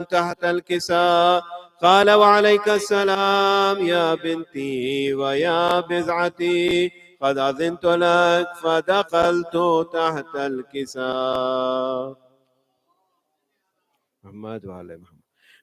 تحت الكساء. قال وعليك السلام يا بنتي ويا بزعتي، قد أذنت لك فدخلت تحت الكساء. محمد وعلى محمد.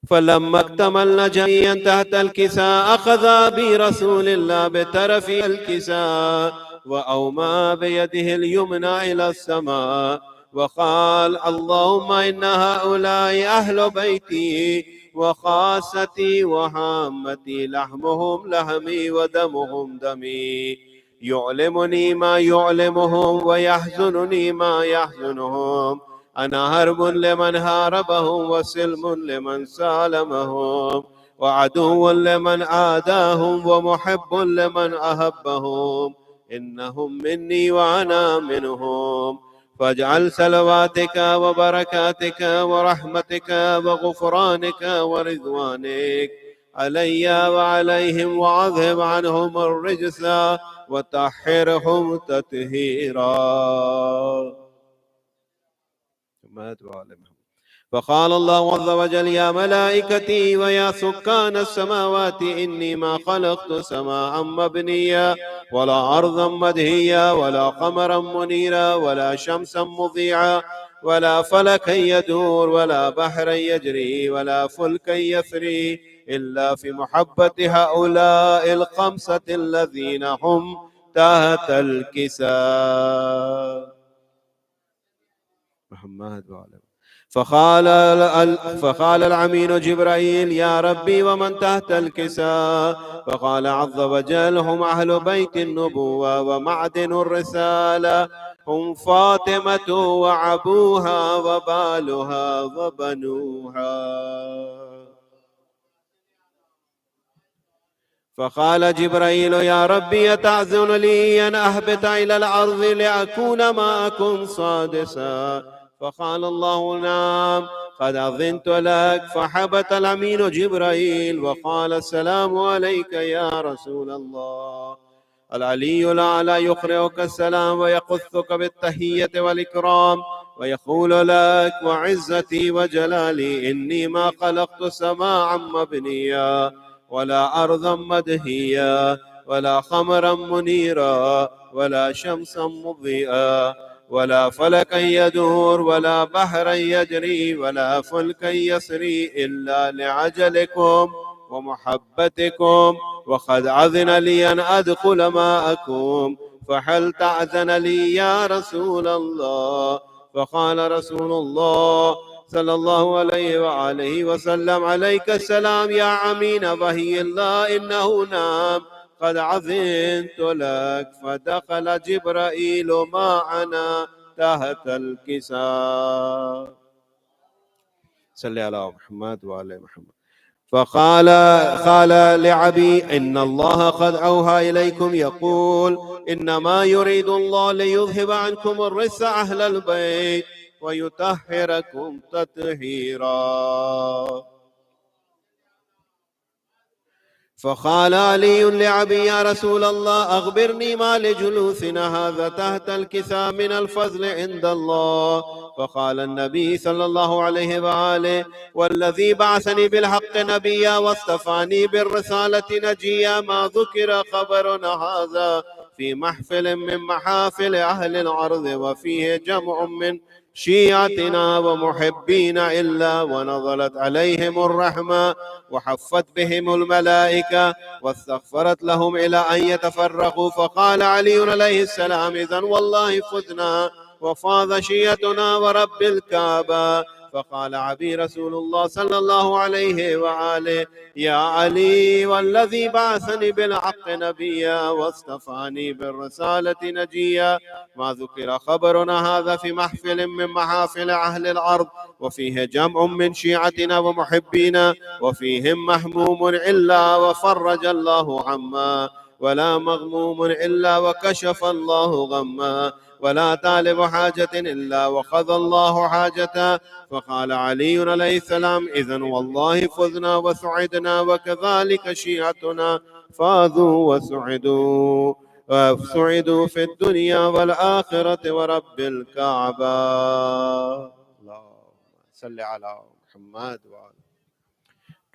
فلما اكتملنا جميعا تحت الكساء أخذ برسول الله بطرف الكساء وأومى بيده اليمنى إلى السماء وقال اللهم إن هؤلاء أهل بيتي وخاصتي وهامتي، لحمهم لحمي ودمهم دمي، يعلمني ما يعلمهم ويحزنني ما يحزنهم. أنا هرب لمن هاربهم وسلم لمن سالمهم، وعدو لمن عاداهم ومحب لمن أحبهم. إنهم مني وأنا منهم، فاجعل صلواتك وبركاتك ورحمتك وغفرانك ورضوانك علي وعليهم، وأذهب عنهم الرجس وطهرهم تطهيرا. فقال الله عز وجل يا ملائكتي ويا سكان السماوات إني ما خلقت سماء مبنيا ولا أرضا مدهيا ولا قمرا منيرا ولا شمسا مضيعا ولا فلكا يدور ولا بحرا يجري ولا فلكا يسري إلا في محبة هؤلاء الخمسة الذين هم تحت الكساء. محمد وعلى. فقال العمين جبرائيل يا ربي ومن تحت الكساء؟ فقال عز وجل هم أهل بيت النبوة ومعدن الرسالة، هم فاطمة وعبوها وبالها وبنوها. فقال جبرائيل يا ربي أتعزن لي أن أهبط إلى الأرض لأكون معكم سادسا؟ فقال الله نعم قد أذنت لك. فحبط الأمين جبرائيل وقال السلام عليك يا رسول الله. العلي الأعلى يقرئك السلام ويقثك بالتحية والإكرام ويقول لك وعزتي وجلالي إني ما خلقت سماعا مبنيا ولا أرضا مدهيا ولا خمرا منيرا ولا شمسا مضيئا ولا فلكا يدور ولا بحرا يجري ولا فلكا يسري إلا لعجلكم ومحبتكم، وقد أذن لي أن أدخل معكم، فهل تأذن لي يا رسول الله؟ فقال رسول الله صلى الله عليه وآله وسلم عليك السلام يا عمين وهي الله إنه نام قد أذنت لك. فدخل جبرائيل معنا تحت الكساء. صلى على محمد وعلى محمد. فقال لعبي إن الله قد أوحى إليكم يقول إنما يريد الله ليذهب عنكم الرجس أهل البيت ويطهركم تطهيرا. فقال علي لعبي يا رسول الله أخبرني ما لجلوسنا هذا تحت الكساء من الفضل عند الله. فقال النبي صلى الله عليه وآله والذي بعثني بالحق نبيا واصطفاني بالرسالة نجيا ما ذكر خبرنا هذا في محفل من محافل أهل الأرض وفيه جمع من شيعتنا ومحبين إلا ونزلت عليهم الرحمة وحفت بهم الملائكة واستغفرت لهم إلى أن يتفرقوا. فقال علي عليه السلام إذن والله فزنا وفاض شيعتنا ورب الكعبة. فقال عبي رسول الله صلى الله عليه وآله يا علي والذي بعثني بالحق نبيا واصطفاني بالرسالة نجيا ما ذكر خبرنا هذا في محفل من محافل أهل الأرض وفيه جمع من شيعتنا ومحبينا وفيهم محموم إلا وفرج الله عما ولا مغموم إلا وكشف الله غما ولا طالب حاجة إلا وقضى الله حاجته. فقال علي عليه السلام إذن والله فزنا وسعدنا وكذلك شيعتنا فازوا وسعدوا في الدنيا والآخرة ورب الكعبة. اللهم صل على محمد وعلى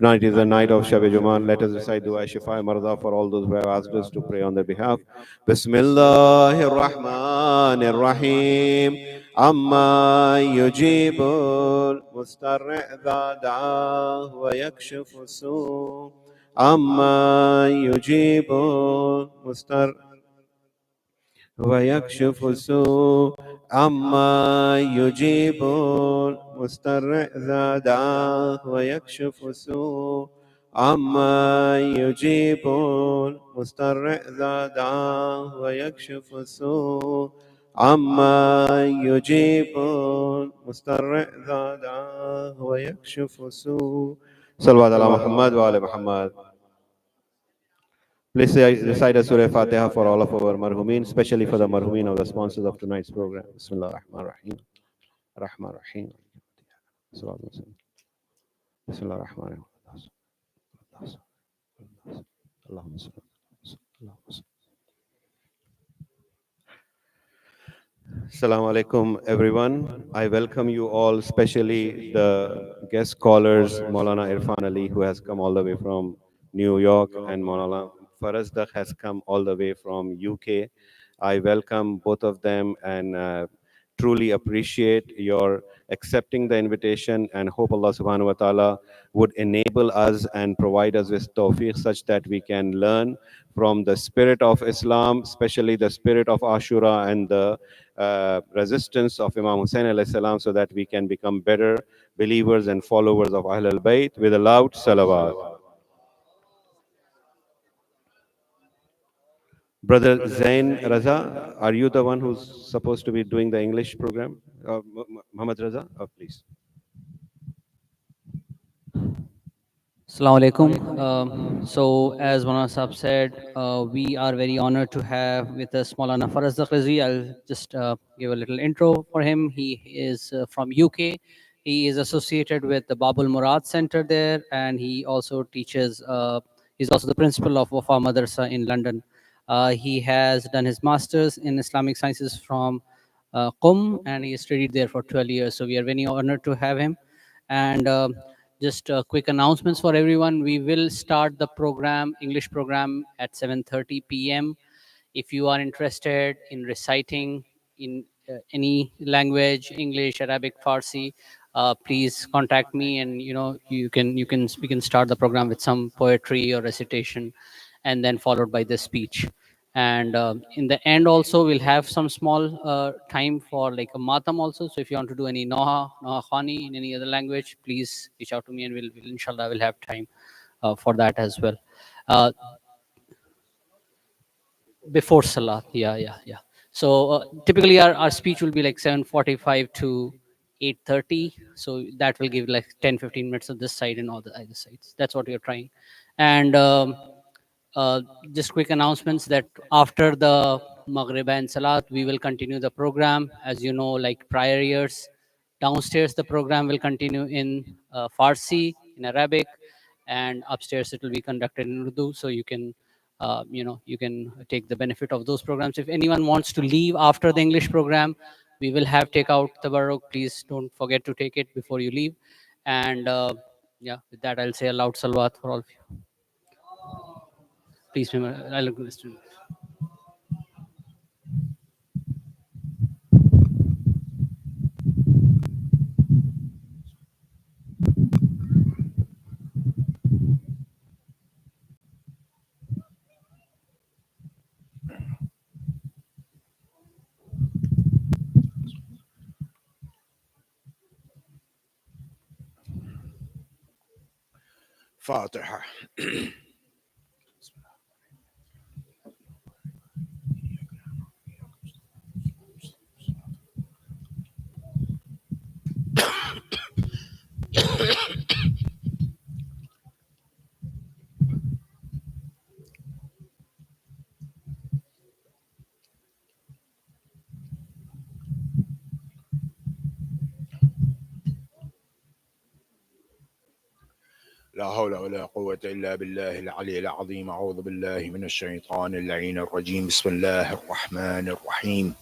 Tonight is the night of Shab Juman. Let us recite Dua Shifa Marda for all those who have asked us to pray on their behalf. Bismillahir Rahmanir Rahim. Amma yujibul mustarri' dha da'ah wa yakshifu su'. Amma yujibul mustarri' ويكشف السوء عما يجيب المسترع إذا دعاه ويكشف السوء عما يجيب المسترع إذا دعاه ويكشف السوء عما يجيب المسترع إذا دعاه ويكشف السوء. صلوات على محمد وآل محمد. Please recite a Surah Fatiha for all of our marhumin, especially for the marhumin of the sponsors of tonight's program. Bismillah ar-Rahman ar-Rahim. Rahman ar-Rahim. Bismillah ar-Rahman ar-Rahim. Allahumma salli. Assalamu alaikum, everyone. I welcome you all, especially the guest scholars, Maulana Irfan Ali, who has come all the way from New York, and Maulana Farazdaq has come all the way from UK. I welcome both of them and truly appreciate your accepting the invitation, and hope Allah subhanahu wa ta'ala would enable us and provide us with tawfiq such that we can learn from the spirit of Islam, especially the spirit of Ashura and the resistance of Imam Hussein alayhi salam, so that we can become better believers and followers of Ahlul Bayt with a loud salawat. Brother Zain Raza, are you the one who's supposed to be doing the English program? Muhammad Raza, please. Assalamu alaikum. So, as Maulana Sahab said, we are very honored to have with us Maulana Farazdaq Rizvi. I'll just give a little intro for him. He is from UK. He is associated with the Babul Murad Center there, and he also teaches, he's also the principal of Wafa Madrasa in London. He has done his master's in Islamic sciences from Qum, and he studied there for 12 years. So, we are very honored to have him. And just quick announcements for everyone. We will start the program, English program, at 7:30 p.m. If you are interested in reciting in any language, English, Arabic, Farsi, please contact me, and we can start the program with some poetry or recitation, and then followed by the speech. And in the end also we'll have some small time for like a matam also. So if you want to do any noha khani in any other language, please reach out to me, and we'll inshallah will have time for that as well. Before salat, yeah. So typically our speech will be like 7:45 to 8:30, so that will give like 10-15 minutes of this side and all the other sides. That's what we're trying. And just quick announcements that after the Maghrib and Salat, we will continue the program. As you know, like prior years, downstairs the program will continue in Farsi, in Arabic, and upstairs it will be conducted in Urdu. So you can, you can take the benefit of those programs. If anyone wants to leave after the English program, we will have takeout tabarruk. Please don't forget to take it before you leave. And yeah, with that, I'll say a loud salawat for all of you. Please remember, I'll look this to. Fatiha. لا حول ولا قوة إلا بالله العلي العظيم. أعوذ بالله من الشيطان اللعين الرجيم. بسم الله الرحمن الرحيم.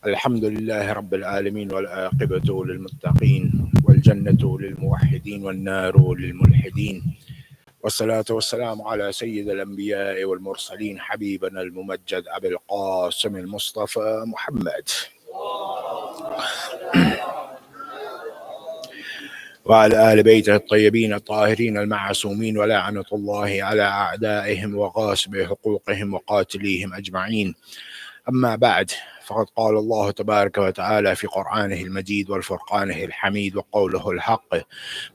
الحمد لله رب العالمين والعاقبة للمتقين الجنة للموحدين والنار للملحدين، والصلاة والسلام على سيد الأنبياء والمرسلين حبيبنا الممجد أبي القاسم المصطفى محمد وعلى آل بيته الطيبين الطاهرين المعصومين، ولعنة الله على أعدائهم وغاصبي حقوقهم وقاتليهم أجمعين. أما بعد، فقد قال الله تبارك وتعالى في قرآنه المجيد والفرقانه الحميد وقوله الحق: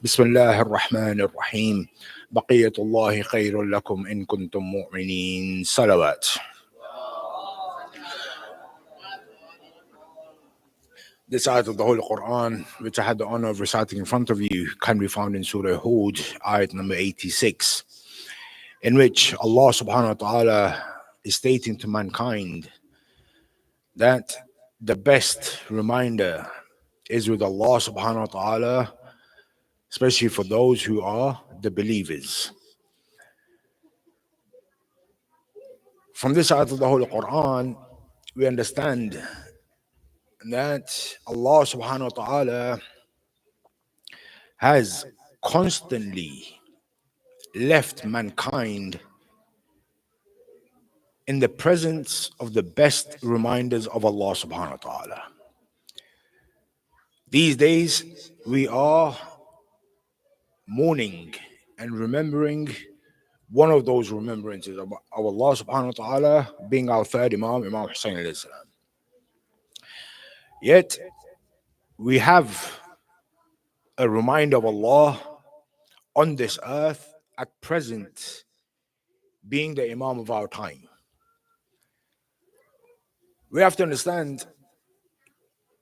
بسم الله الرحمن الرحيم، بقية الله خير لكم إن كنتم مؤمنين. صلوات. This ayat of the Holy Quran, which I had the honor of reciting in front of you, can be found in Surah Hud, ayat number 86, in which Allah subhanahu wa ta'ala is stating to mankind that the best reminder is with Allah subhanahu wa ta'ala, especially for those who are the believers. From this ayat of the Holy Quran, we understand that Allah subhanahu wa ta'ala has constantly left mankind in the presence of the best reminders of Allah subhanahu wa ta'ala. These days, we are mourning and remembering one of those remembrances of Allah subhanahu wa ta'ala being our third Imam, Imam Hussein alayhi salam. Yet, we have a reminder of Allah on this earth at present being the Imam of our time. We have to understand,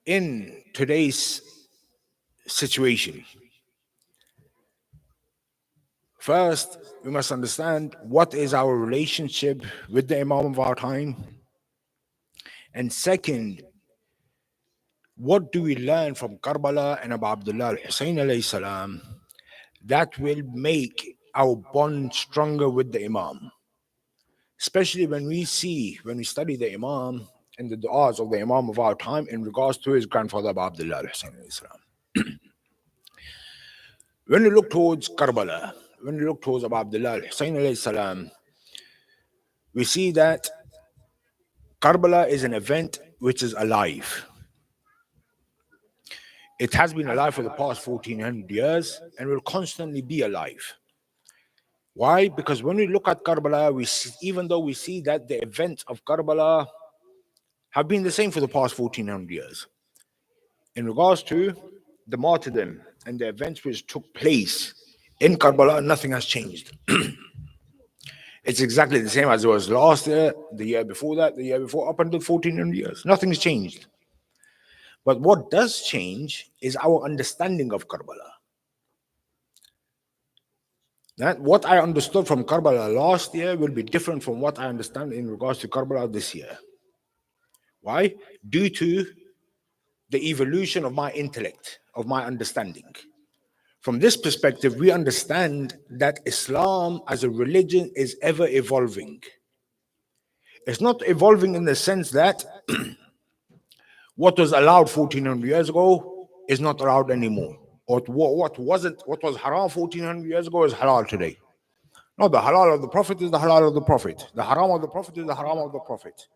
in today's situation, first, we must understand what is our relationship with the Imam of our time. And second, what do we learn from Karbala and Abu Abdullah al-Hussein alayhi salam that will make our bond stronger with the Imam? Especially when we study the Imam and the du'as of the Imam of our time in regards to his grandfather Abu Abdullah al-Hussein alayhi salam. When we look towards Karbala, when we look towards Abu Abdullah al-Hussein alayhi salam, we see that Karbala is an event which is alive. It has been alive for the past 1400 years and will constantly be alive. Why? Because when we look at Karbala, even though we see that the events of Karbala have been the same for the past 1400 years, in regards to the martyrdom and the events which took place in Karbala, nothing has changed. It's exactly the same as it was last year, the year before that, the year before, up until 1400 years. Nothing's changed. But what does change is our understanding of Karbala. That what I understood from Karbala last year will be different from what I understand in regards to Karbala this year. Why? Due to the evolution of my intellect, of my understanding. From this perspective, we understand that Islam as a religion is ever evolving. It's not evolving in the sense that what was allowed 1400 years ago is not allowed anymore. Or what was haram 1400 years ago is halal today. No, the halal of the Prophet is the halal of the Prophet. The haram of the Prophet is the haram of the Prophet.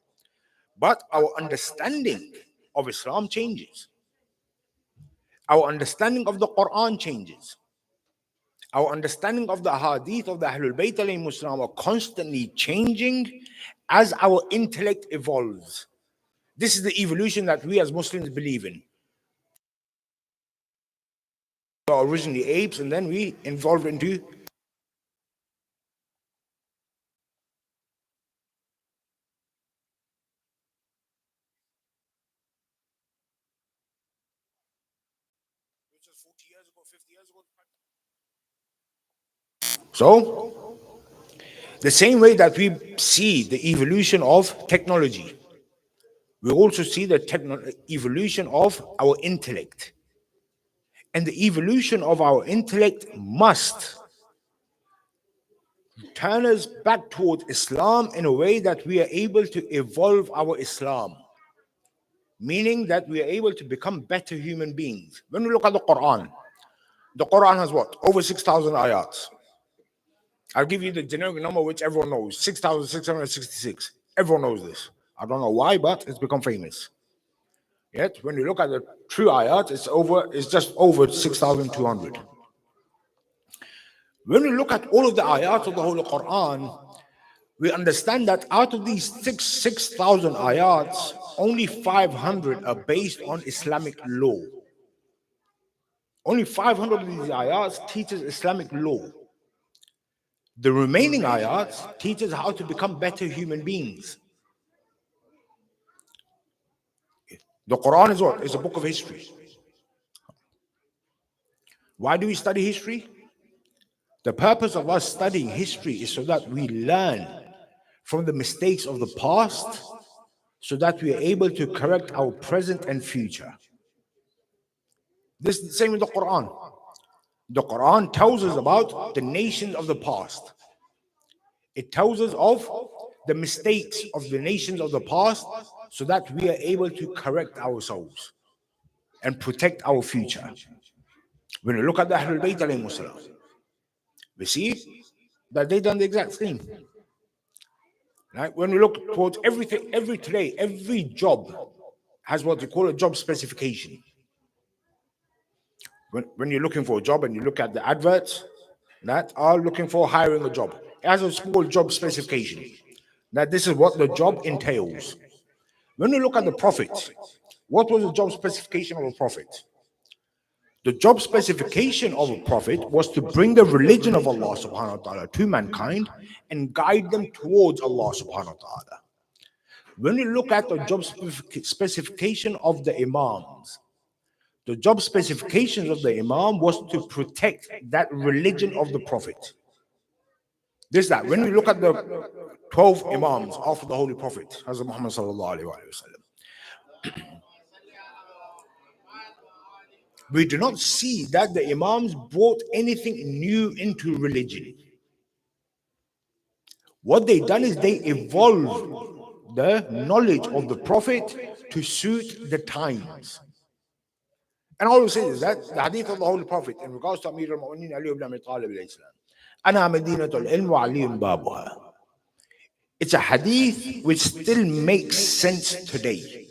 But our understanding of Islam changes. Our understanding of the Quran changes. Our understanding of the hadith of the Ahlul Bayt alayhim salam are constantly changing as our intellect evolves. This is the evolution that we as Muslims believe in. We are originally apes, and then we evolved into which was 40 years ago, 50 years ago. So, the same way that we see the evolution of technology, we also see the evolution of our intellect. And the evolution of our intellect must turn us back towards Islam in a way that we are able to evolve our Islam. Meaning that we are able to become better human beings. When we look at the Quran, The Quran has what? Over 6,000 ayats. I'll give you the generic number which everyone knows, 6,666. Everyone knows this. I don't know why, but it's become famous. Yet, when you look at the true ayat, it's just over 6,200. When we look at all of the ayat of the Holy Quran, we understand that out of these 6,000 ayats, only 500 are based on Islamic law. Only 500 of these ayats teaches Islamic law. The remaining ayats teaches how to become better human beings. The Quran is what? It's a book of history. Why do we study history? The purpose of us studying history is so that we learn from the mistakes of the past, so that we are able to correct our present and future. This is the same with the Quran. The Quran tells us about the nations of the past. It tells us of the mistakes of the nations of the past, so that we are able to correct ourselves and protect our future. When we look at the Ahlul Bayt alayhimu salam, we see that they done the exact same. Right? When we look towards everything, every job has what you call a job specification. When you're looking for a job and you look at the adverts that are looking for hiring a job, it has a small job specification. That this is what the job entails. When we look at the Prophet, what was the job specification of a prophet? The job specification of a prophet was to bring the religion of Allah subhanahu wa ta'ala to mankind and guide them towards Allah subhanahu wa ta'ala. When we look at the job specification of the Imams, the job specifications of the Imam was to protect that religion of the Prophet. That when we look at the 12 Imams after the Holy Prophet, Hazrat Muhammad sallallahu alaihi wasallam, we do not see that the Imams brought anything new into religion. What they done is they evolved the knowledge of the Prophet to suit the times. And all we say is that the hadith of the Holy Prophet in regards to Amir al-Mu'mineen Ali ibn Abi Talib alayhi salam, Ana Madinatul Ilm wa Aliyun Babuha. It's a hadith which still makes sense today.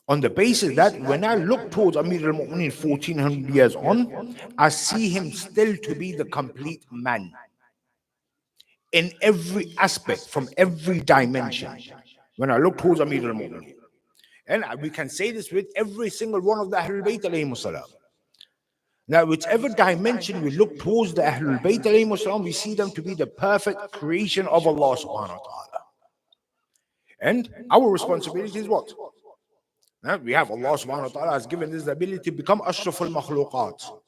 On the basis that when I look towards Amir al-Mu'mineen 1400 years on, I see him still to be the complete man. In every aspect, from every dimension. When I look towards Amir al-Mu'mineen. And we can say this with every single one of the Ahlul Bayt alayhimu salam. Now, whichever dimension we look towards the Ahlul Bayt alayhimu salam, we see them to be the perfect creation of Allah subhanahu wa ta'ala. And our responsibility is what? Now, we have Allah subhanahu wa ta'ala has given us the ability to become ashraful makhluqat,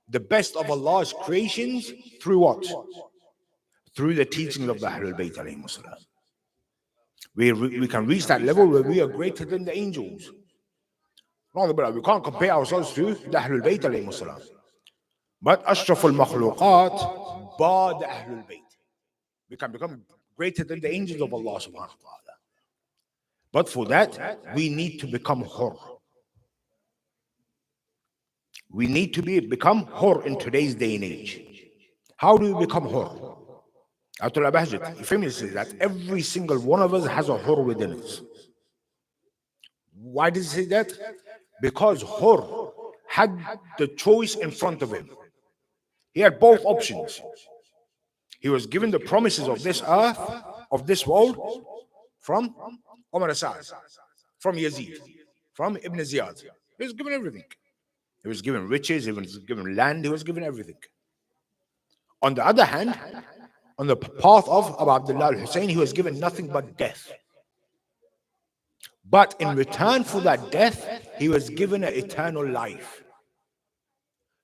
the best of Allah's creations, through what? Through the teachings of the Ahlul Bayt alayhimu salam. We can reach that level where we are greater than the angels. We can't compare ourselves to the Ahlul Bayt alayhimu salam. But ashraful makhluqat, ba the Ahlul Bayt. We can become greater than the angels of Allah subhanahu wa ta'ala. But for that, we need to become hur. We need to become hur in today's day and age. How do we become hur? Abdullah Bahjat, he famously says that every single one of us has a hur within us. Why does he say that? Because hur had the choice in front of him. He had both options. He was given the promises of this earth, of this world, from Umar Asad, from Yazid, from Ibn Ziyad. He was given everything. He was given riches, he was given land, he was given everything. On the other hand, on the path of Abu Abdullah al-Hussein, he was given nothing but death. But in return for that death, he was given an eternal life.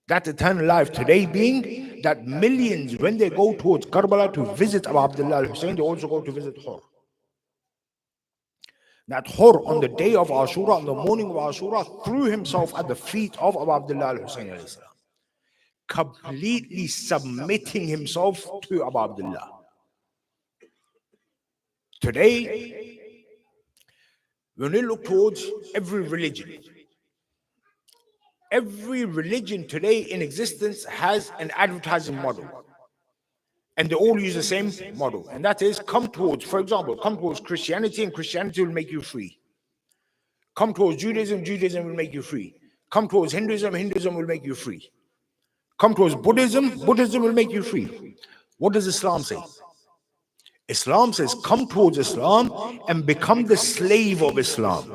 That eternal life today being that millions, when they go towards Karbala to visit Abu Abdullah al-Hussein, they also go to visit Hur. That Hur, on the day of Ashura, on the morning of Ashura, threw himself at the feet of Abu Abdullah al-Hussein, completely submitting himself to Abu Abdullah. Today, when we look towards every religion, Every religion today in existence has an advertising model. And they all use the same model. And that is, come towards, for example, come towards Christianity, and Christianity will make you free. Come towards Judaism, Judaism will make you free. Come towards Hinduism, Hinduism will make you free. Come towards Buddhism, Buddhism will make you free. What does Islam say? Islam says, come towards Islam and become the slave of Islam.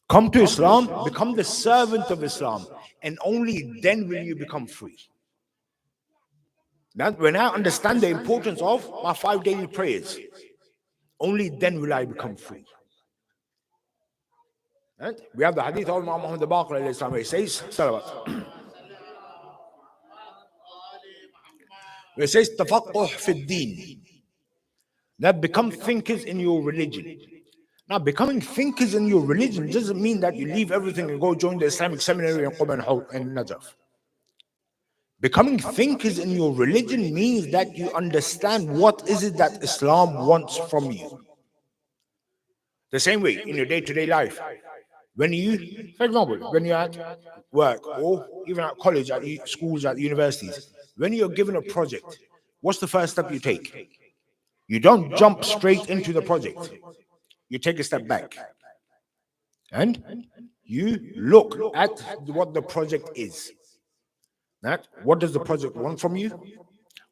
Come to Islam, become the servant of Islam, and only then will you become free. Now, when I understand the importance of my 5 daily prayers, only then will I become free. Right? We have the hadith of Muhammad Baqir, he says, Salawat. It says, Tafaqquh fi ad-din. That become thinkers in your religion. Now, becoming thinkers in your religion doesn't mean that you leave everything and go join the Islamic seminary in Qum and NEJAF. Becoming thinkers in your religion means that you understand what is it that Islam wants from you. The same way in your day-to-day life. When you, for example, when you're at work or even at college, at schools, at universities, when you're given a project, what's the first step you take? You don't jump straight into the project. You take a step back. And you look at what the project is. That, what does the project want from you?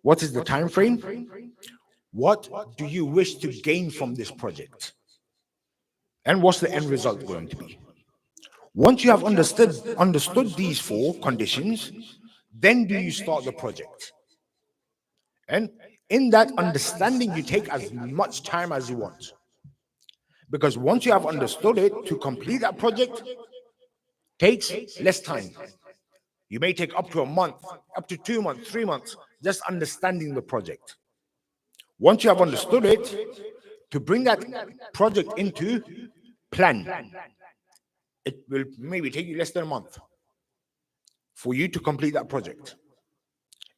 What is the time frame? What do you wish to gain from this project? And what's the end result going to be? Once you have understood these 4 conditions, then do you start the project. And in that understanding, you take as much time as you want. Because once you have understood it, to complete that project takes less time. You may take up to a month, up to 2 months, 3 months, just understanding the project. Once you have understood it, to bring that project into plan, it will maybe take you less than a month for you to complete that project.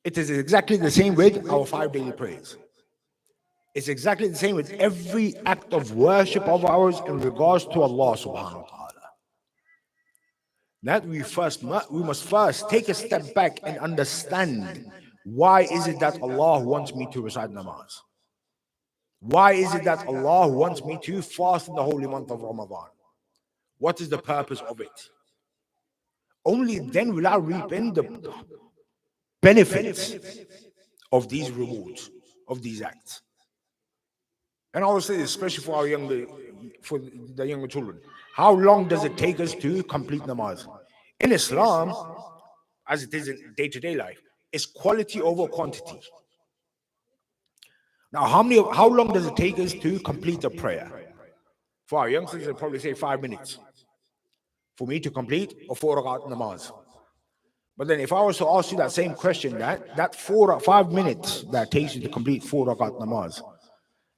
It is exactly the same with our 5 daily prayers. It's exactly the same with every act of worship of ours in regards to Allah subhanahu wa ta'ala. That we must first take a step back and understand, why is it that Allah wants me to recite namaz? Why is it that Allah wants me to fast in the holy month of Ramadan? What is the purpose of it? Only then will I reap in the benefits of these rewards, of these acts. And I will say this, especially for the younger children. How long does it take us to complete namaz? In Islam, as it is in day-to-day life, it's quality over quantity. Now, how long does it take us to complete a prayer? For our youngsters, they'll probably say 5 minutes. For me to complete a 4 rakat namaz. But then if I was to ask you that same question, that 4 or 5 minutes that takes you to complete 4 rakat namaz,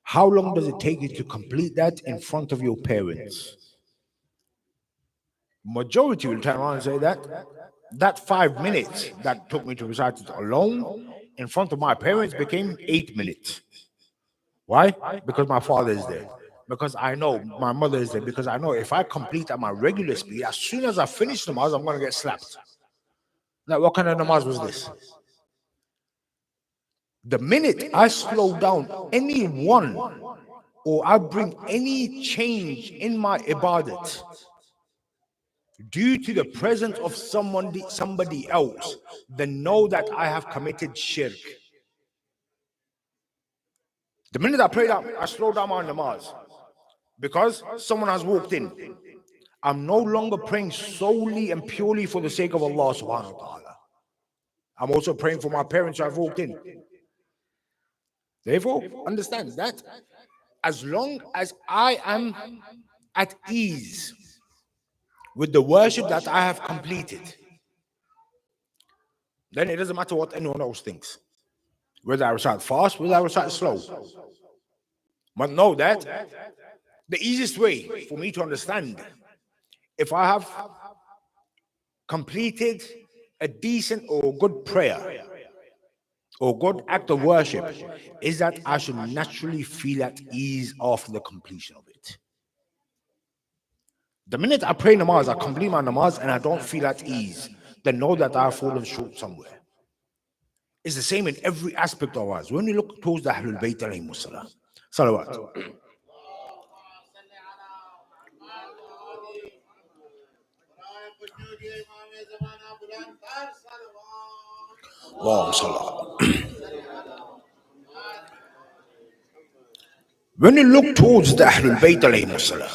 how long does it take you to complete that in front of your parents? Majority will turn around and say that 5 minutes that took me to recite it alone in front of my parents became 8 minutes. Why? Because my father is there. Because I know my mother is there. Because I know if I complete at my regular speed, as soon as I finish namaz, I'm going to get slapped. Now, what kind of namaz was this? The minute I slow down any one, or I bring any change in my ibadat due to the presence of somebody else, then know that I have committed shirk. The minute I pray that, I slow down my namaz because someone has walked in. I'm no longer praying solely and purely for the sake of Allah subhanahu wa ta'ala. I'm also praying for my parents who have walked in. Therefore, understand that as long as I am at ease with the worship that I have completed, then it doesn't matter what anyone else thinks. Whether I recite fast, whether I recite slow. But know that the easiest way for me to understand, if I have completed a decent or good prayer or good act of worship, is that I should naturally feel at ease after the completion of it. The minute I pray namaz, I complete my namaz, and I don't feel at ease, then know that I have fallen short somewhere. It's the same in every aspect of ours. When we look towards the Ahlul Bayt alayhimus salam, salawat. When we look towards the Ahlul Bayt alayhimus salam,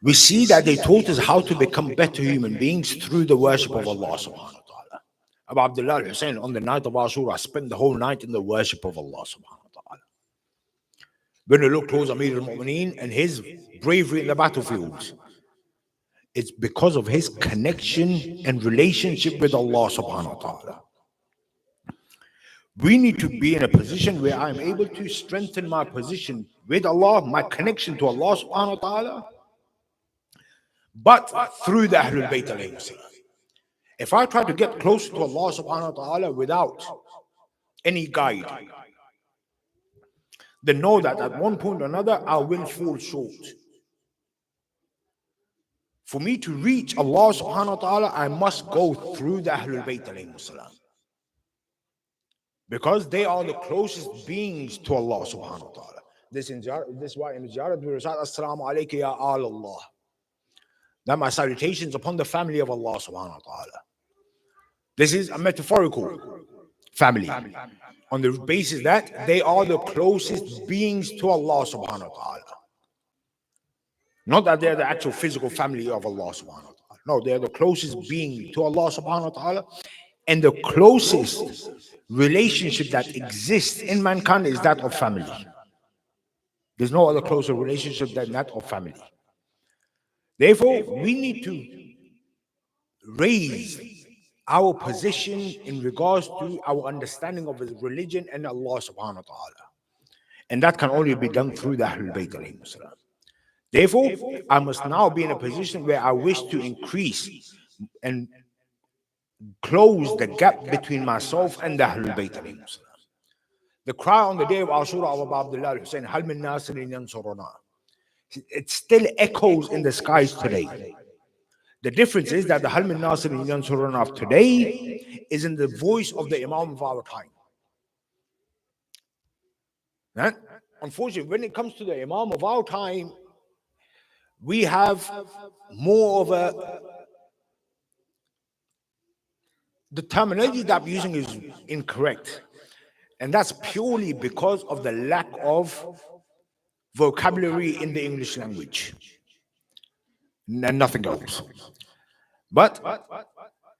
we see that they taught us how to become better human beings through the worship of Allah subhanahu wa ta'ala. Abu Abdullah al-Hussein, on the night of Ashura, spent the whole night in the worship of Allah subhanahu wa ta'ala. When we look towards Amir al-Mu'mineen and his bravery in the battlefields, it's because of his connection and relationship with Allah subhanahu wa ta'ala. We need to be in a position where I'm able to strengthen my position with Allah, my connection to Allah subhanahu wa ta'ala, but through the Ahlul Bayt alayhi salam. If I try to get closer to Allah subhanahu wa ta'ala without any guide, then know that at one point or another I will fall short. For me to reach Allah subhanahu wa ta'ala, I must go through the Ahlul Bayt alayhi salam, because they are the closest beings to Allah subhanahu wa ta'ala. This is why in Jarat we recite Assalamu alayka ya al Allah. That my salutations upon the family of Allah subhanahu wa ta'ala. This is a metaphorical family, on the basis that they are the closest beings to Allah subhanahu wa ta'ala. Not that they're the actual physical family of Allah subhanahu wa ta'ala. No, they're the closest being to Allah subhanahu wa ta'ala. And the closest relationship that exists in mankind is that of family. There's no other closer relationship than that of family. Therefore, we need to raise our position in regards to our understanding of his religion and Allah subhanahu wa ta'ala. And that can only be done through the Ahlul Bayt alayhi salam. Therefore, I must now be in a position where I wish to increase and close the gap between myself and the Ahlul Bayt alayhi salam. The cry on the day of Ashura of Abu Abdullah al-Hussein, Hal min nasirin yansuruna, it still echoes in the skies today. The difference is that the Hal min nasirin yansuruna of today is in the voice of the Imam of our time. Right? Unfortunately, when it comes to the Imam of our time, we have more of the terminology that I'm using is incorrect. And that's purely because of the lack of vocabulary in the English language. And nothing else. But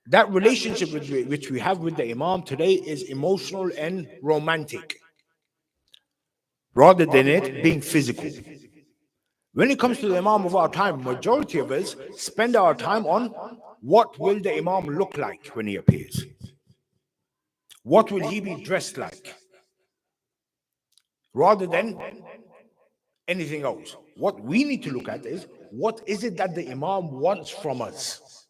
that relationship which we have with the Imam today is emotional and romantic, rather than it being physical. When it comes to the Imam of our time, majority of us spend our time on what will the Imam look like when he appears? What will he be dressed like? Rather than anything else. What we need to look at is, what is it that the Imam wants from us?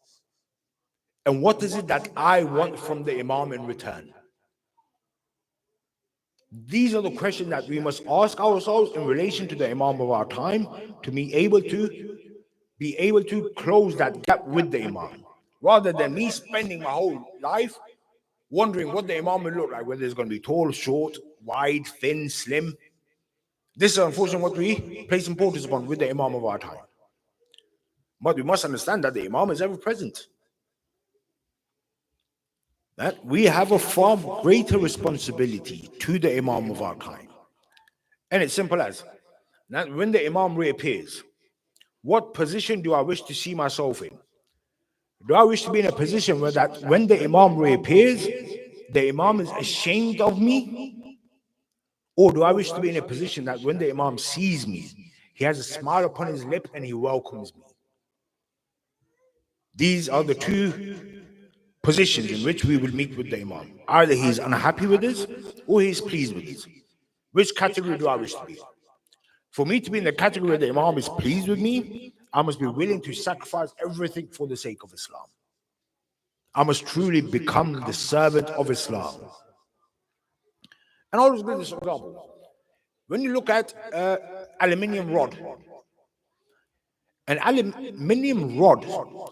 And what is it that I want from the Imam in return? These are the questions that we must ask ourselves in relation to the Imam of our time, to be able to close that gap with the Imam, rather than me spending my whole life wondering what the Imam will look like, whether it's going to be tall, short, wide, thin, slim. This is unfortunately what we place importance upon with the Imam of our time. But we must understand that the Imam is ever present. That we have a far greater responsibility to the Imam of our time. And it's simple as that when the Imam reappears, what position do I wish to see myself in? Do I wish to be in a position where that when the Imam reappears, the Imam is ashamed of me? Or do I wish to be in a position that when the Imam sees me, he has a smile upon his lip and he welcomes me? These are the two positions in which we will meet with the Imam. Either he is unhappy with this or he is pleased with this. Which category do I wish to be in? For me to be in the category where the Imam is pleased with me, I must be willing to sacrifice everything for the sake of Islam. I must truly become the servant of Islam. And I'll always give this example. When you look at aluminium rod, An aluminium rod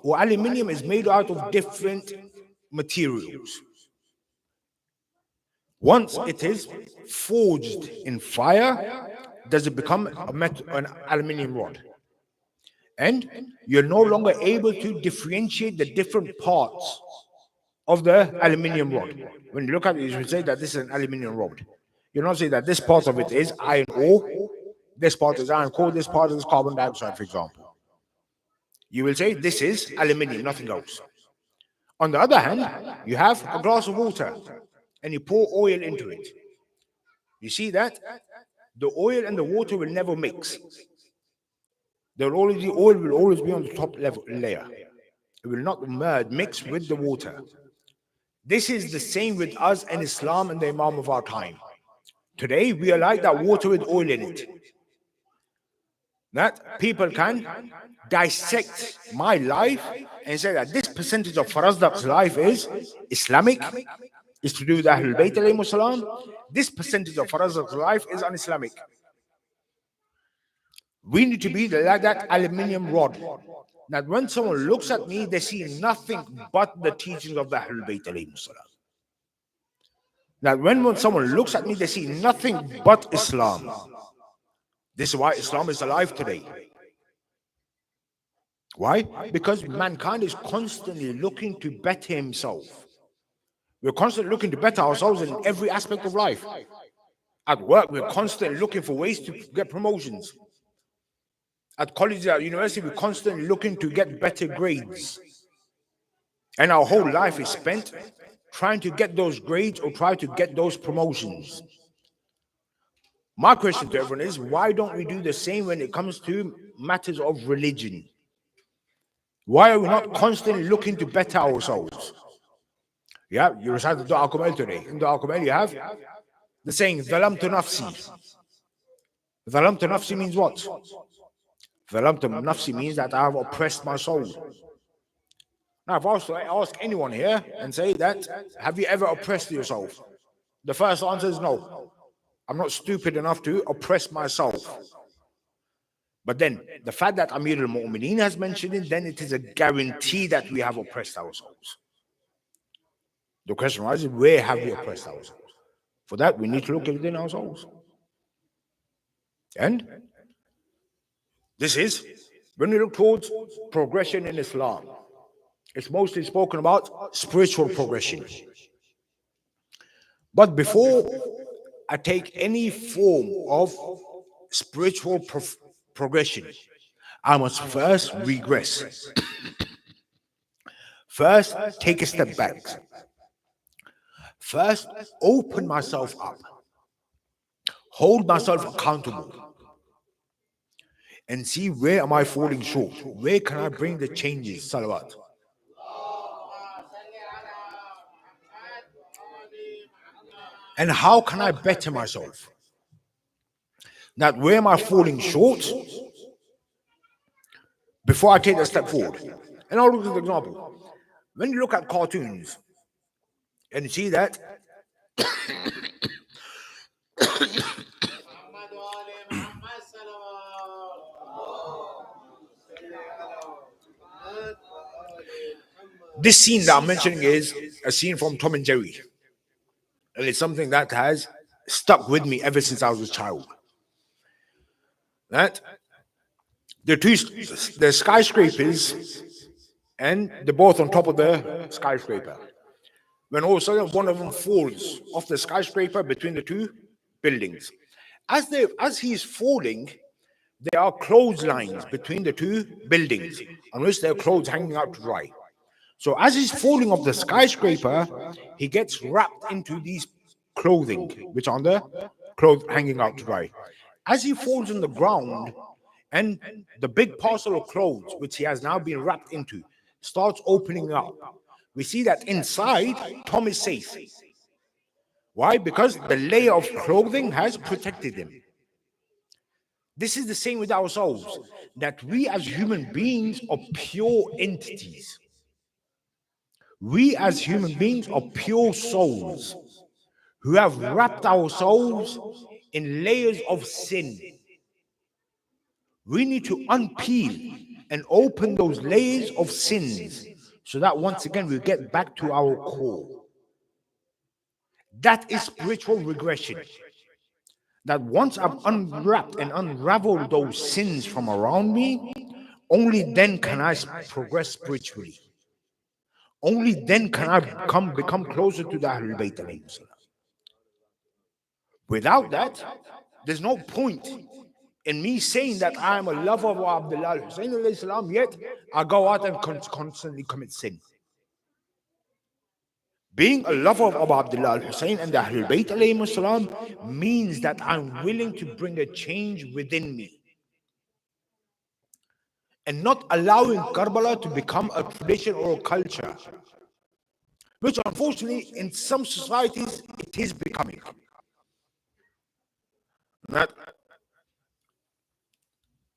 or aluminium is made out of different materials. Once it is forged in fire, does it become an aluminium rod? And you're no longer able to differentiate the different parts of the aluminium rod. When you look at it, you should say that this is an aluminium rod. You don't say that this part of it is iron ore, this part is iron core, this part is carbon dioxide, for example. You will say this is aluminium, nothing else. On the other hand, you have a glass of water and you pour oil into it. You see that the oil and the water will never mix. The oil will always be on the top level layer. It will not mix with the water. This is the same with us and Islam and the Imam of our time. Today, we are like that water with oil in it. That people can dissect my life and say that this percentage of Farazdaq's life is Islamic, is to do with Ahlul Bayt alayhi salam. This percentage of Farazdaq's life is un-Islamic. We need to be like that aluminium rod. That when someone looks at me, they see nothing but the teachings of the Ahlul Bayt alayhi salam. That when someone looks at me, they see nothing but Islam. This is why Islam is alive today. Why? Because mankind is constantly looking to better himself. We're constantly looking to better ourselves in every aspect of life. At work, we're constantly looking for ways to get promotions. At college, at university, we're constantly looking to get better grades. And our whole life is spent trying to get those grades or try to get those promotions. My question to everyone is, why don't we do the same when it comes to matters of religion? Why are we not constantly looking to better ourselves? Yeah, you recite the Dua Kumail today. In Dua Kumail, you have the saying, Zalamtu nafsi. Zalamtu nafsi means what? Zalamtu nafsi means that I have oppressed my soul. Now, if I was to ask anyone here and say that, have you ever oppressed yourself? The first answer is no. I'm not stupid enough to oppress myself. But then, the fact that Amir al-Mu'mineen has mentioned it, then it is a guarantee that we have oppressed ourselves. The question is, where have we oppressed ourselves? For that, we need to look within ourselves. And this is, when we look towards progression in Islam, it's mostly spoken about spiritual progression. But before I take any form of spiritual progression, I must first regress. First, take a step back. First, open myself up. Hold myself accountable. And see, where am I falling short? Where can I bring the changes? Salawat. And how can I better myself? That where am I falling short before I take a step forward? And I'll look at an example. When you look at cartoons and you see that this scene that I'm mentioning is a scene from Tom and Jerry. And it's something that has stuck with me ever since I was a child. That the skyscrapers, and they're both on top of the skyscraper. When all of a sudden one of them falls off the skyscraper between the two buildings. As he's falling, there are clotheslines between the two buildings on which there are clothes hanging out to dry. So as he's falling off the skyscraper, he gets wrapped into these clothing, which are on the clothes hanging out to dry. As he falls on the ground, and the big parcel of clothes, which he has now been wrapped into, starts opening up, we see that inside, Tom is safe. Why? Because the layer of clothing has protected him. This is the same with ourselves, that we as human beings are pure entities. We as human beings are pure souls who have wrapped ourselves in layers of sin. We need to unpeel and open those layers of sins so that once again we get back to our core. That is spiritual regression. That once I've unwrapped and unraveled those sins from around me, only then can I progress spiritually. Only then can I become closer to the Ahlul Bayt alayhim salam. Without that, there's no point in me saying that I am a lover of Abdullah al-Hussein alayhi salam, yet I go out and constantly commit sin. Being a lover of Abu Abdullah al-Hussein and the Ahlul Bayt alayhim salam means that I'm willing to bring a change within me and not allowing Karbala to become a tradition or a culture, which unfortunately in some societies it is becoming. That,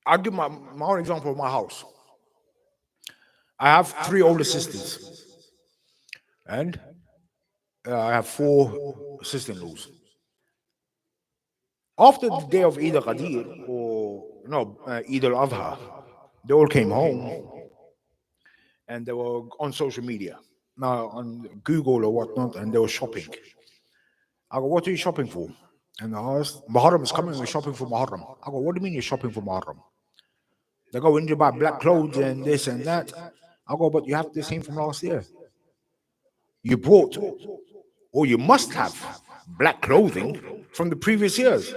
I'll give my own example of my house. I have 3 older sisters and I have 4 sister-in-laws. After the day of Eid al-Qadir, or no, Eid al-Adha, they all came home and they were on social media, on Google or whatnot, and they were shopping. I go, what are you shopping for? And I asked, Muharram is coming, we're shopping for Muharram. I go, what do you mean you're shopping for Muharram? They go, we need to buy black clothes and this and that. I go, but you have the same from last year. You bought, or you must have, black clothing from the previous years.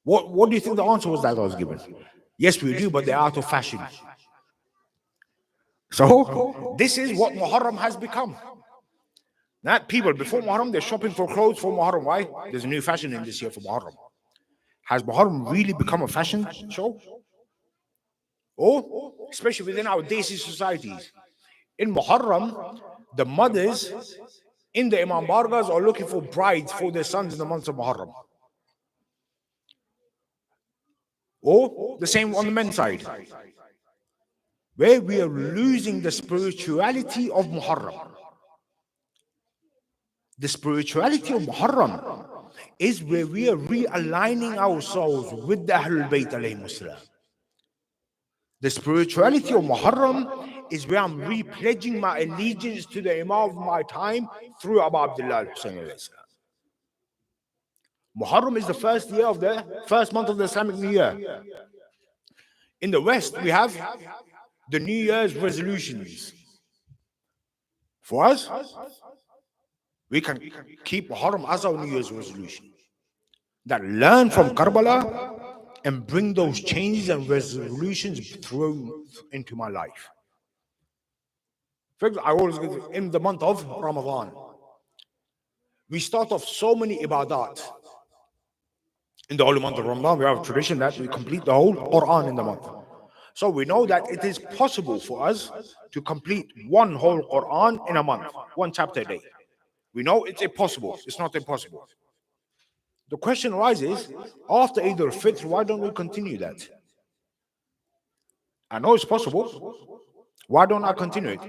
What do you think the answer was that I was given? Yes, we do, but they're out of fashion. So, this is what Muharram has become. That people, before Muharram, they're shopping for clothes for Muharram. Why? There's a new fashion in this year for Muharram. Has Muharram really become a fashion show? Or, especially within our Desi societies, in Muharram, the mothers in the Imam Bargas are looking for brides for their sons in the month of Muharram. Or the same on the men's side, where we are losing the spirituality of Muharram. The spirituality of Muharram is where we are realigning ourselves with the Ahlul Bayt alayhim salam. The spirituality of Muharram is where I'm repledging my allegiance to the Imam of my time through Abu Abdullah al-Hussein alayhi salam. Muharram is the first month of the Islamic New Year. In the West, we have the New Year's resolutions. For us, we can keep Muharram as our New Year's resolution. That learn from Karbala and bring those changes and resolutions through into my life. For example, I always get in the month of Ramadan, we start off so many ibadat. In the holy month of Ramadan, we have a tradition that we complete the whole Quran in the month. So we know that it is possible for us to complete one whole Quran in a month, one chapter a day. We know it's impossible. It's not impossible. The question arises, after Eid al-Fitr, why don't we continue that? I know it's possible. Why don't I continue it?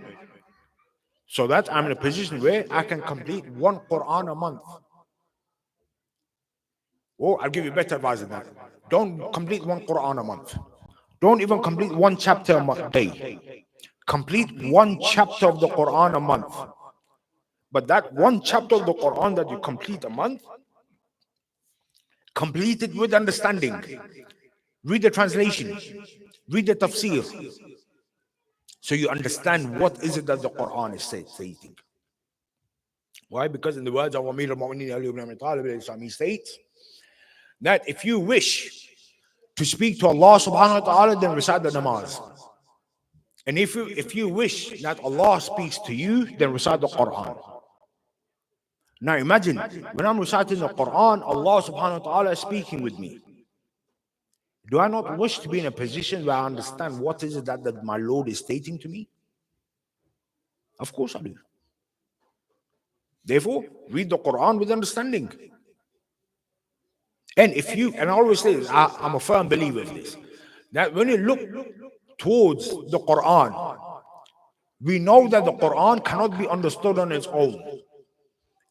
So that I'm in a position where I can complete one Quran a month. Or I'll give you better advice than that. Don't complete one Quran a month. Don't even complete one chapter a day. Complete one chapter of the Quran a month. But that one chapter of the Quran that you complete a month, complete it with understanding. Read the translation. Read the tafsir. So you understand what is it that the Quran is stating. Why? Because in the words of Amir al-Mu'minin Ali ibn Abi Talib, he states that if you wish to speak to Allah subhanahu wa ta'ala, then recite the namaz. And if you wish that Allah speaks to you, then recite the Quran. Now imagine, when I'm reciting the Quran, Allah subhanahu wa ta'ala is speaking with me. Do I not wish to be in a position where I understand what is it that my Lord is stating to me? Of course I do. Therefore, read the Quran with understanding. And I always say this, I'm a firm believer in this, that when you look towards the Quran, we know that the Quran cannot be understood on its own.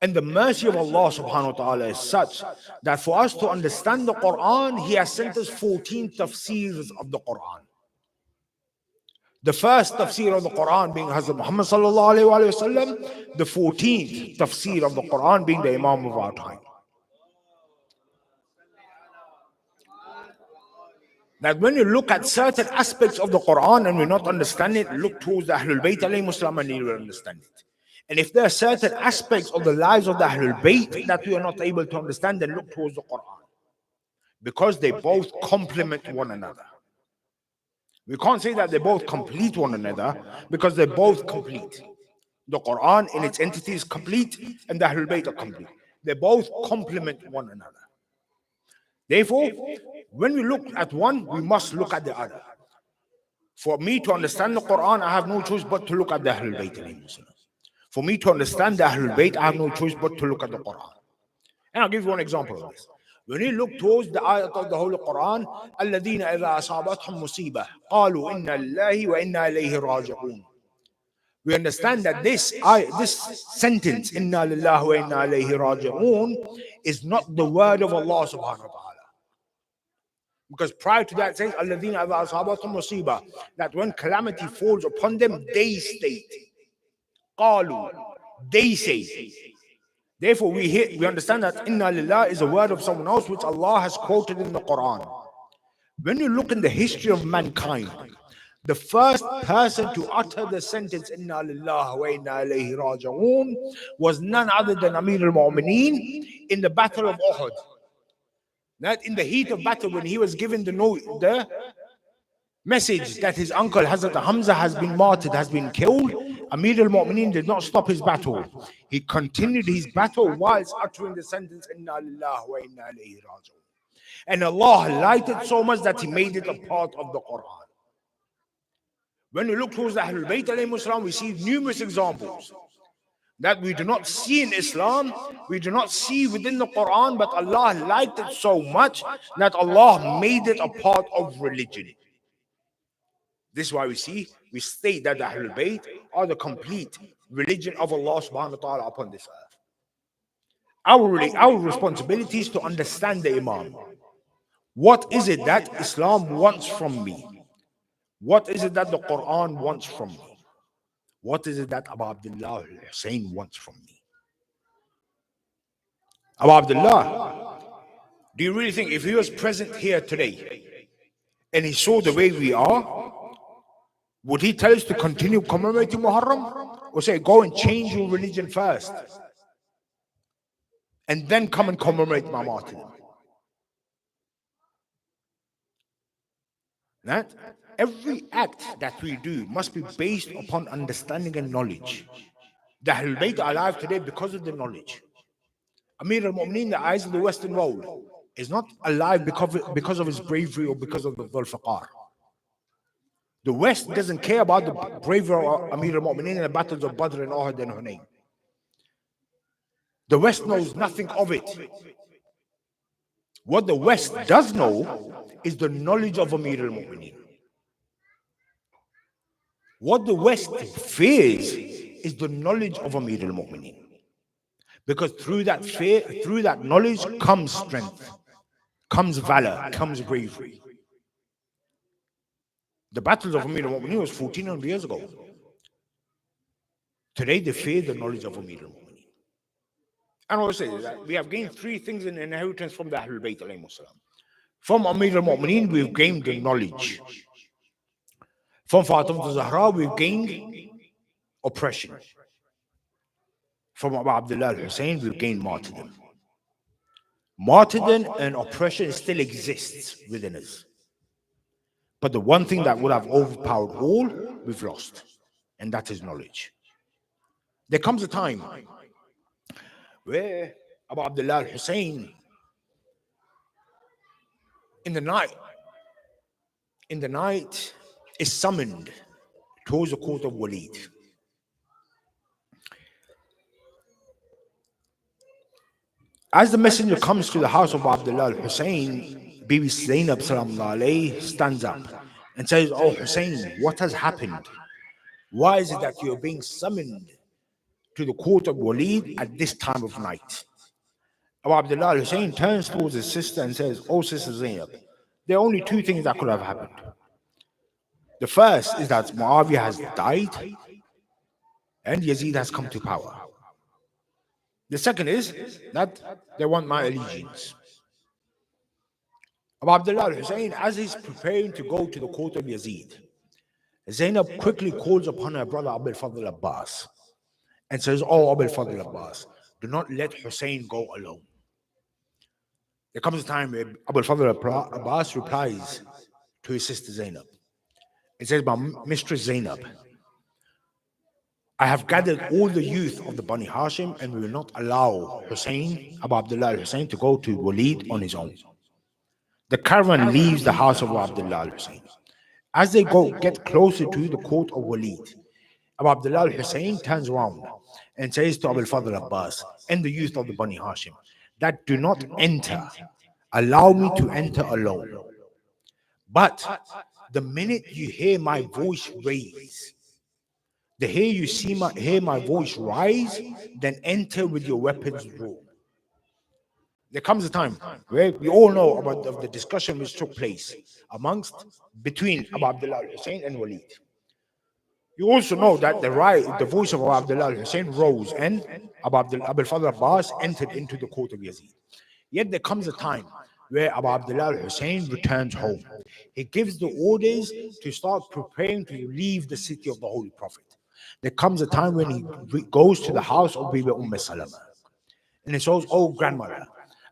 And the mercy of Allah subhanahu wa ta'ala is such that for us to understand the Quran, He has sent us 14 tafsirs of the Quran. The first tafsir of the Quran being Hazrat Muhammad sallallahu alayhi wa sallam, the 14th tafsir of the Quran being the Imam of our time. That when you look at certain aspects of the Quran and we're not understanding it, look towards the Ahlul Bayt alayhi salam and you will understand it. And if there are certain aspects of the lives of the Ahlul Bayt that we are not able to understand, then look towards the Quran. Because they both complement one another. We can't say that they both complete one another because they're both complete. The Quran in its entity is complete and the Ahlul Bayt are complete. They both complement one another. Therefore, when we look at one, we must look at the other. For me to understand the Quran, I have no choice but to look at the Ahlul Bayt. For me to understand the Ahlul Bayt, I have no choice but to look at the Quran. And I'll give you one example of this. When you look towards the ayat of the Holy Quran, الَّذِينَ إِذَا أَصَابَتْهُمْ مُصِيبَةٌ قَالُوا إِنَّا لِلَّهِ وَإِنَّا إِلَيْهِ رَاجِعُونَ. We understand that this sentence, إِنَّا لِلَّهِ وَإِنَّا إِلَيْهِ رَاجِعُونَ, is not the word of Allah subhanahu wa ta'ala. Because prior to that it says, الَّذِينَ إِذَا أَصَابَتْهُمْ مُصِيبَةٌ, that when calamity falls upon them, they state. قَالُوا, they say. Therefore, we understand that Inna Lillah is a word of someone else which Allah has quoted in the Quran. When you look in the history of mankind, the first person to utter the sentence Inna Lillah wa Inna Ilayhi Raji'un was none other than Amir al-Mu'mineen in the Battle of Uhud. That in the heat of battle, when he was given the message that his uncle Hazrat Hamza has been martyred, has been killed, Amir al-Mu'mineen did not stop his battle. He continued his battle whilst uttering the sentence Inna Lillahi wa Inna Ilayhi Raji'un. And Allah liked it so much that He made it a part of the Quran. When we look towards the Ahlul Bayt alayhi salam, we see numerous examples that we do not see in Islam, we do not see within the Quran, but Allah liked it so much that Allah made it a part of religion. This is why we state that the Ahlul Bayt are the complete religion of Allah subhanahu wa ta'ala upon this earth. Our responsibility is to understand the Imam. What is it that Islam wants from me? What is it that the Quran wants from me? What is it that Abu Abdullah al-Hussein wants from me? Abu Abdullah, do you really think if he was present here today and he saw the way we are, would he tell us to continue commemorating Muharram? Or say, go and change your religion first and then come and commemorate my martyrdom? That every act that we do must be based upon understanding and knowledge. The Ahlul Bayt are alive today because of the knowledge. Amir al-Mu'mineen, the eyes of the Western world, is not alive because of his bravery or because of the Dhul-Faqar. The West doesn't care about the bravery of Amir al-Mu'mineen in the battles of Badr and Uhud and Hunayn. The West knows nothing of it. What the West does know is the knowledge of Amir al-Mu'mineen. What the West fears is the knowledge of Amir al-Mu'mineen. Because through that fear, through that knowledge comes strength, comes valor, comes bravery. The battles of Amir al-Mu'mineen was 1400 years ago. Today they fear the knowledge of Amir al-Mu'mineen. And I will say that we have gained three things in inheritance from the Ahlul Bayt alayhi salam. From Amir al-Mu'mineen, we've gained the knowledge. From Fatima al-Zahra, we've gained oppression. From Abu Abdullah al-Hussein, we've gained martyrdom. Martyrdom and oppression still exists within us. But the one thing that would have overpowered all, we've lost. And that is knowledge. There comes a time where Abu Abdullah al-Hussein, in the night, is summoned towards the court of Walid. As the messenger comes to the house of Abdullah al-Hussein, Bibi Zainab alayhi stands up and says, "Oh Hussein, what has happened? Why is it that you're being summoned to the court of Walid at this time of night?" Abu Abdullah al-Hussein turns towards his sister and says, "Oh Sister Zainab, there are only two things that could have happened. The first is that Muawiyah has died and Yazid has come to power. The second is that they want my allegiance. Abu Abdullah al-Hussein, as he's preparing to go to the court of Yazid, Zainab quickly calls upon her brother Abu al-Fadl Abbas and says, "Oh, Abu al-Fadl Abbas, do not let Hussein go alone." There comes a time where Abu al-Fadl Abbas replies to his sister Zainab. It says, "My mistress Zainab, I have gathered all the youth of the Bani Hashim and we will not allow Hussein, Abu Abdullah al-Hussein, to go to Walid on his own." The caravan leaves the house of Abu Abdullah al-Hussein. As they get closer to the court of Walid, Abu Abdullah al-Hussein turns around and says to Abu al-Fadl Abbas and the youth of the Bani Hashim, that do not enter, allow me to enter alone. But the minute you hear my voice raise, hear my voice rise, then enter with your weapons drawn. There comes a time where we all know about the discussion which took place between Abu Abdullah al-Hussein and Walid. You also know that the voice of Abu Abdullah al-Hussein rose and Abu al-Fadl Abbas entered into the court of Yazid. Yet there comes a time where Abu Abdullah al-Hussein returns home. He gives the orders to start preparing to leave the city of the Holy Prophet. There comes a time when he goes to the house of Bibi Salama and he says, "Oh grandmother,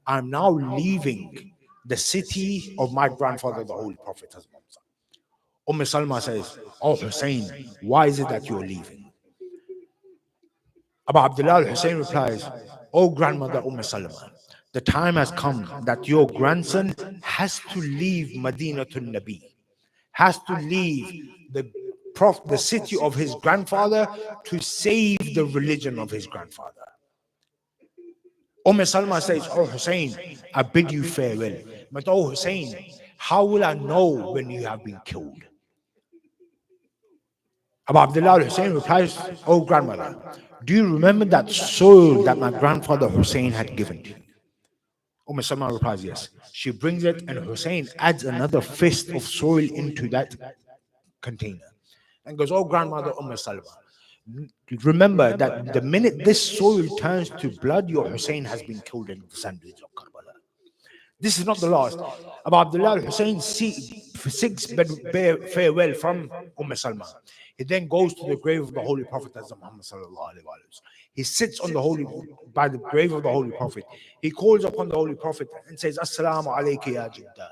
I'm now leaving the city of my grandfather, the Holy Prophet." Salama says, "Oh Hussein, why is it that you're leaving?" Abu Abdullah al-Hussein replies, "Oh grandmother Salama, the time has come that your grandson has to leave Madinatul Nabi, has to leave the city of his grandfather to save the religion of his grandfather." Salma says, "Oh Hussein, I bid you farewell. But oh Hussein, how will I know when you have been killed?" Abu Abdullah al-Hussein replies, "Oh grandmother, do you remember that soil that my grandfather Hussein had given to you?" Salma replies, "Yes." She brings it and Hussein adds another fist of soil into that container and goes, "Oh grandmother Salma, remember that the minute this soil turns to blood, your Hussein has been killed in the sandwich of Karbala." This is not the last. Abu Abdullah al-Hussein seeks farewell from Salma. He then goes to the grave of the Holy Prophet Muhammad sallallahu alaihi wasallam. He sits by the grave of the Holy Prophet. He calls upon the Holy Prophet and says, "Assalamu alayka ya Jidda."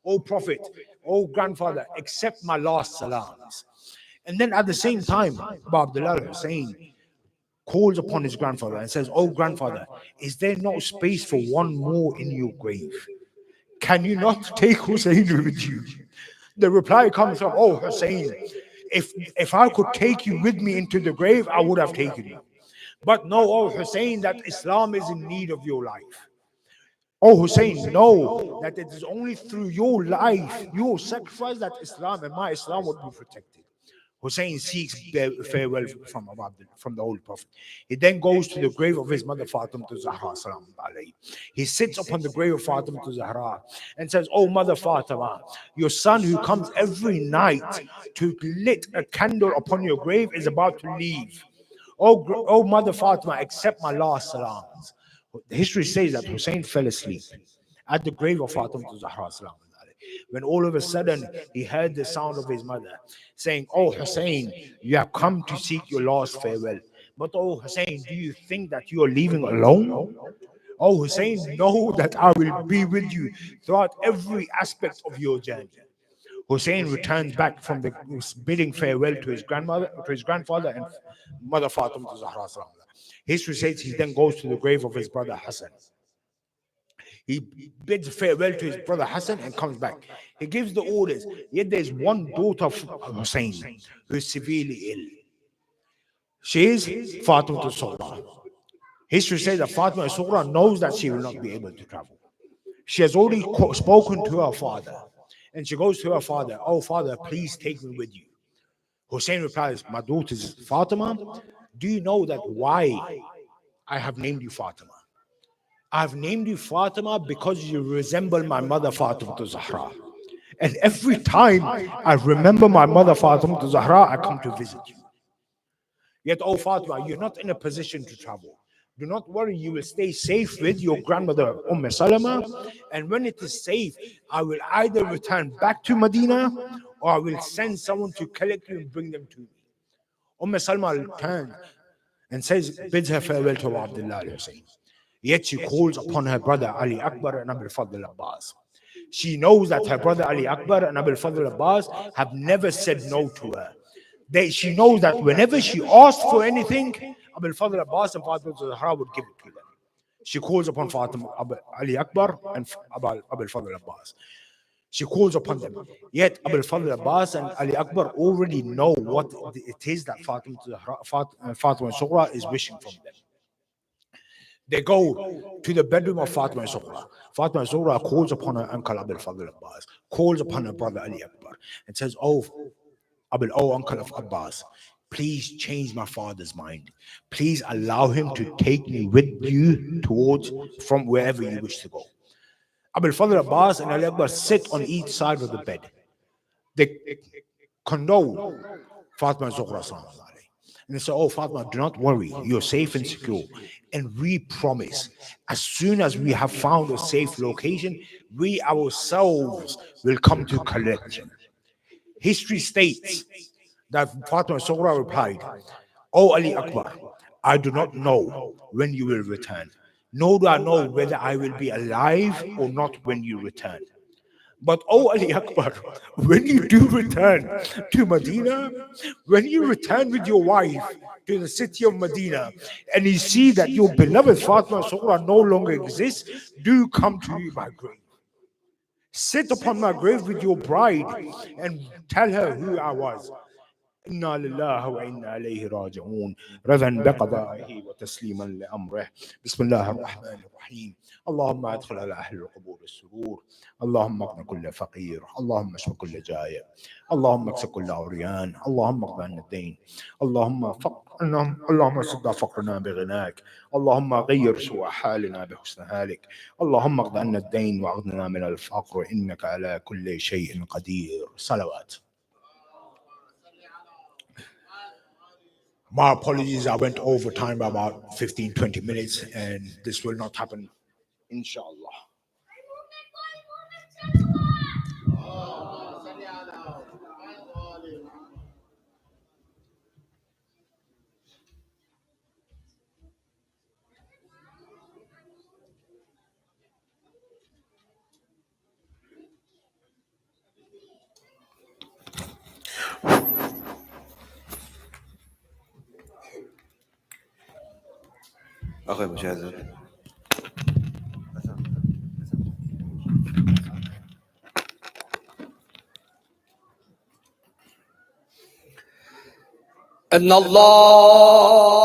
"O Prophet, O grandfather, accept my last salams." And then at the same time, Abu Abdullah al-Hussein calls upon his grandfather and says, "Oh grandfather, is there no space for one more in your grave? Can you not take Hussein with you?" The reply comes from, "Oh Hussein, if I could take you with me into the grave, I would have taken you. But know, oh Hussein, that Islam is in need of your life. Oh Hussein, know that it is only through your life, your sacrifice, that Islam and my Islam would be protected." Hussein seeks farewell from the Holy Prophet. He then goes to the grave of his mother Fatima to Zahra. He sits upon the grave of Fatima to Zahra and says, "Oh mother Fatima, your son who comes every night to lit a candle upon your grave is about to leave. Oh mother Fatima, accept my last salams." The history says that Hussein fell asleep at the grave of Fatima to Zahra, when all of a sudden he heard the sound of his mother saying, "Oh Hussein, you have come to seek your last farewell. But oh Hussein, do you think that you are leaving alone? Oh Hussein, know that I will be with you throughout every aspect of your journey." Hussein returns back from the bidding farewell to his grandfather and mother Fatima to Zahra. History says he then goes to the grave of his brother Hassan. He bids farewell to his brother Hassan and comes back. He gives the orders. Yet there's one daughter of Hussein who is severely ill. She is Fatima al-Sughra. History says that Fatima al-Sughra knows that she will not be able to travel. She has already spoken to her father. And she goes to her father, "Oh father, please take me with you." Hussein replies, "My daughter is Fatima. Do you know that why I have named you Fatima? I've named you Fatima because you resemble my mother Fatima to Zahra. And every time I remember my mother Fatima to Zahra, I come to visit you. Yet, oh Fatima, you're not in a position to travel. Do not worry, you will stay safe with your grandmother Salama. And when it is safe, I will either return back to Medina or I will send someone to collect you and bring them to me. Salama returns and bids her farewell to Abdullah al-Hussein. Yet she calls upon her brother Ali Akbar and Abul Fadl Abbas. She knows that her brother Ali Akbar and Abul Fadl Abbas have never said no to her. She knows that whenever she asked for anything, Abul Fadl Abbas and Fatima Zahra would give it to them. She calls upon Fatima, Ali Akbar and Abul Fadl Abbas. She calls upon them. Yet Abul Fadl Abbas and Ali Akbar already know what it is that Fatima Sughra is wishing from them. They go to the bedroom of Fatima Sughra. Fatima Sughra calls upon her uncle Abul Fadl Abbas, calls upon her brother Ali Akbar, and says, "Oh uncle of Abbas, please change my father's mind. Please allow him to take me with you from wherever you wish to go." Abul Fadl Abbas and Ali Akbar sit on each side of the bed. They condole Fatima Zuhra. And they say, "Oh Fatima, do not worry, you're safe and secure. And we promise, as soon as we have found a safe location, we ourselves will come to collect you." History states that Fatima Zuhra replied, "Oh Ali Akbar, I do not know when you will return, nor do I know whether I will be alive or not when you return. But oh Ali Akbar, when you do return to Medina, when you return with your wife to the city of Medina, and you see that your beloved Fatima Sughra no longer exists, do come to my grave. Sit upon my grave with your bride and tell her who I was. إنا لله وإنا إليه راجعون رضا بقضائه وتسليما لأمره بسم الله الرحمن الرحيم اللهم أدخل على أهل القبور السرور اللهم اغن كل فقير اللهم اشف كل جائع اللهم اكس كل عريان اللهم اقض عنا الدين اللهم سد فقرنا بغناك اللهم غير سوء حالنا بحسن حالك اللهم اقض عنا الدين واغننا من الفقر إنك على كل شيء قدير. صلوات. My apologies, I went over time by about 15-20 minutes, and this will not happen, inshallah. أخي مشاهد إن الله